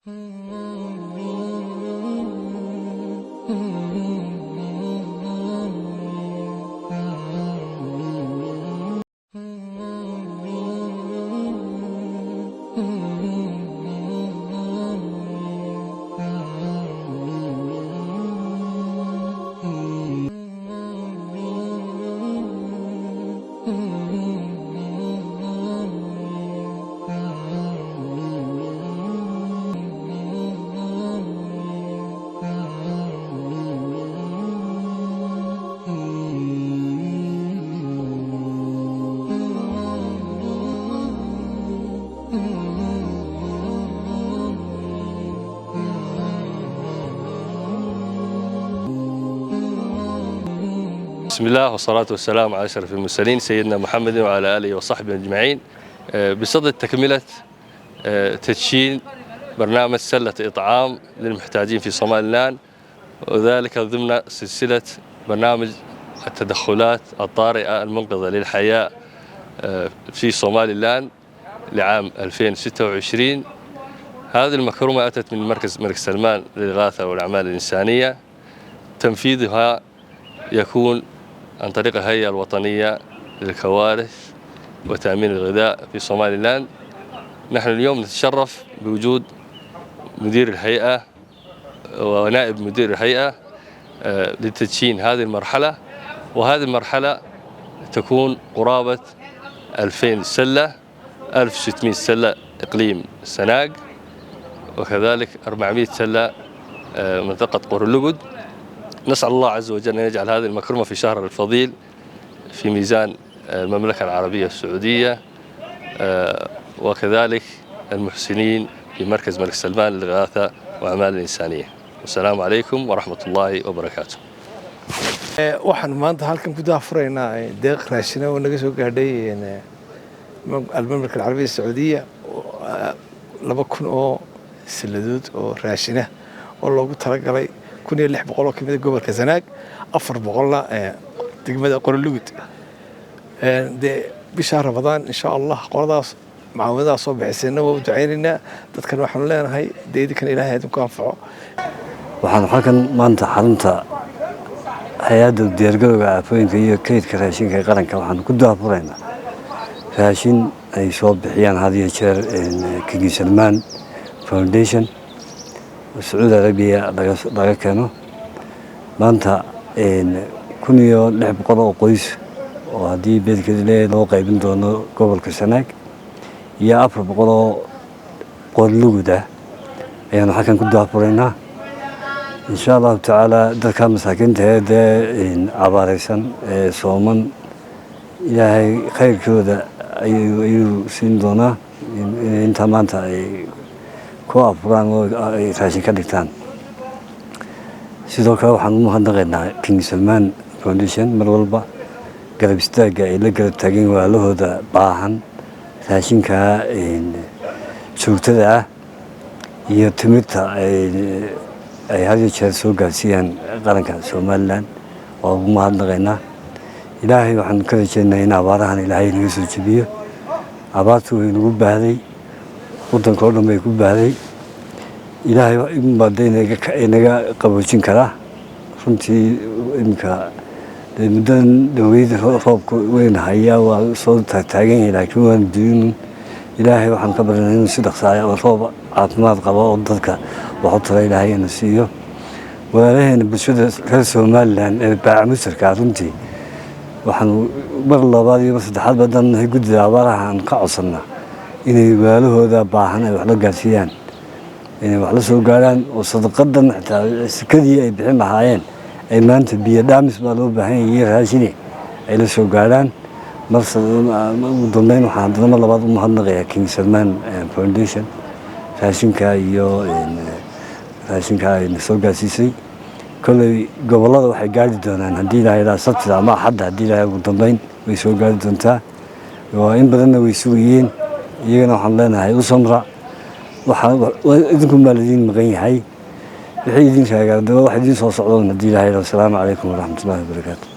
بسم الله والصلاة والسلام على أشرف المرسلين سيدنا محمد وعلى آله وصحبه أجمعين. بصدد تكملة تدشين برنامج سلة إطعام للمحتاجين في صوماليلاند، وذلك ضمن سلسلة برنامج التدخلات الطارئة المنقذة للحياة في صوماليلاند لعام 2026. هذه المكرمة أتت من مركز الملك سلمان للإغاثة والأعمال الإنسانية. تنفيذها يكون عن طريق الهيئة الوطنية للكوارث وتأمين الغذاء في صوماليلاند. نحن اليوم نتشرف بوجود مدير الهيئة ونائب مدير الهيئة لتدشين هذه المرحلة، وهذه المرحلة تكون قرابة 2000 سلة، 1600 سلة إقليم سناق، وكذلك 400 سلة منطقة قرلقد. نسأل الله عز وجل أن يجعل هذه المكرمة في شهر الفضيل في ميزان المملكة العربية السعودية، وكذلك المحسنين في مركز الملك سلمان للإغاثة والأعمال الإنسانية. والسلام عليكم ورحمة الله وبركاته. waxaan maanta halkan ku daafuraynaa deeq raashin oo naga soo gaadhay المملكة العربية السعودية 2,000 oo siladood oo raashin ah oo loogu talagalay 1,600 oo kamid gobolka Sanaag, 400 degmada Qorlugud. bisha Ramadaan insha Allah qoradaas macaawinada soo bixisayna waa u duceynaynaa dadkan waxaan leenahay deedikan Ilaahay idinku anfaco. waxaan halkan maanta xarunta hay'adda diyaargarowga aafooyinka iyo kaydka raashinka ee qaranka waxaan ku daafuraynaa raashin ay soo bixiyaan had iyo jeer King Salman Foundation Saudi Arabia laga keeno. maanta 1,600 oo qoys oo haddii beedkeeda loo qaybin doono gobolka Sanaag iyo 400 oo Qorlugud ah ayaan halkan ku daafuraynaa. إن شاء الله تعالى dadka masaakiinta ee abaaraysan ee sooman Ilaahay khayrkooda ayuu siin doonaa inta maanta ay ku afuraan oo ay raashin ka dhigtaan. sidoo kale waxaan u mahadnaqaynaa King Salman Foundation mar walba garab istaaga ay la garab taagan walaalahooda baahan raashinka joogtada ah iyo timirta ay had iyo jeer soo gaarsiiyaan qaranka Soomaaliland. waa ugu mahadnaqaynaa. Ilaahay waxaan ka rajaynaynaa in abaarahan Ilaahay naga soo jebiyo. abaartu way nagu baahday, wadanka oo dhan bay ku baahday. Ilaahay in badan inaga qaboojin karaa. runtii imka mudan dawladda roobku weyn haya waa soo taagan yahay, laakiin waan diin Ilaahay waxaan ka baranaynaa inuu si dhaqsaaya oo roob caafimaad qabo oo dadka wax u taray Ilaahay inuu siiyo. walaalaheena bulshada reer Soomaaliland ee baacamusirka runtii waxaan mar labaad iyo saddexaad badan guddiga abaaraha aan ka codsanaa inay walaalahooda baahan ay wax la gaarsiiyaan, inay wax la soo gaaraan oo sadaqadan xitaa sikadii ay bixin lahaayeen ay maanta biyo dhaamis baa loo baahan yahay raashin ay la soo gaaraan. ugu dambeyn waxaan haddana mar labaad u mahadnaqayaa King Salman Foundation raashinka iyo raashinka ay soo gaarsiisay. kolay gobolada waxay gaari doonaan haddii Ilaahay Sabtida ama Axadda haddii Ilaahay ugu dambeyn way soo gaari doontaa. waa in badanna way sugayeen, iyagana waxaan leenahay u samra. waxaan idinku maalidiin maqan yahay wixii idin sheegaa wax idin soo socdoon haddii Ilaahay. Assalaamu calaykum waraxmatullaahi wabarakaatuh.